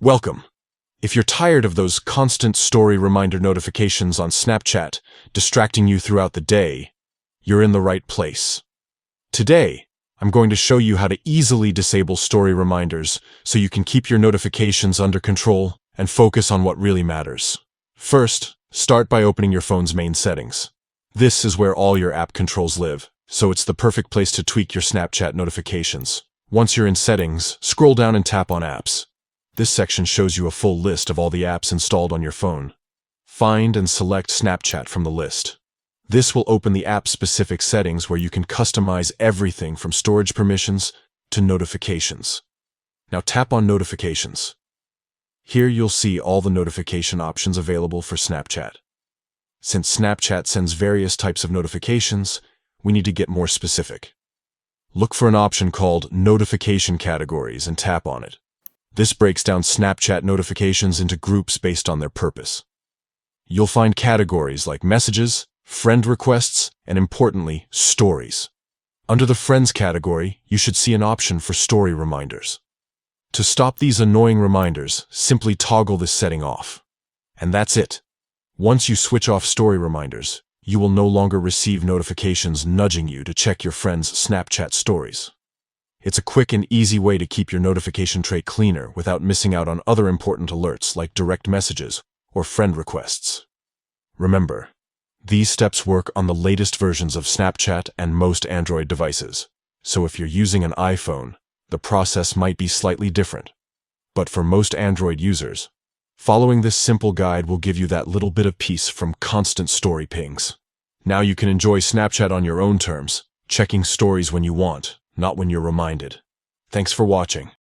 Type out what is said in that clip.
Welcome. If you're tired of those constant story reminder notifications on Snapchat distracting you throughout the day, you're in the right place. Today, I'm going to show you how to easily disable story reminders so you can keep your notifications under control and focus on what really matters. First, start by opening your phone's main settings. This is where all your app controls live, so it's the perfect place to tweak your Snapchat notifications. Once you're in settings, scroll down and tap on apps. This section shows you a full list of all the apps installed on your phone. Find and select Snapchat from the list. This will open the app-specific settings where you can customize everything from storage permissions to notifications. Now tap on Notifications. Here you'll see all the notification options available for Snapchat. Since Snapchat sends various types of notifications, we need to get more specific. Look for an option called Notification Categories and tap on it. This breaks down Snapchat notifications into groups based on their purpose. You'll find categories like messages, friend requests, and importantly, stories. Under the Friends category, you should see an option for story reminders. To stop these annoying reminders, simply toggle this setting off. And that's it. Once you switch off story reminders, you will no longer receive notifications nudging you to check your friends' Snapchat stories. It's a quick and easy way to keep your notification tray cleaner without missing out on other important alerts like direct messages or friend requests. Remember, these steps work on the latest versions of Snapchat and most Android devices, so if you're using an iPhone, the process might be slightly different. But for most Android users, following this simple guide will give you that little bit of peace from constant story pings. Now you can enjoy Snapchat on your own terms, checking stories when you want, not when you're reminded. Thanks for watching.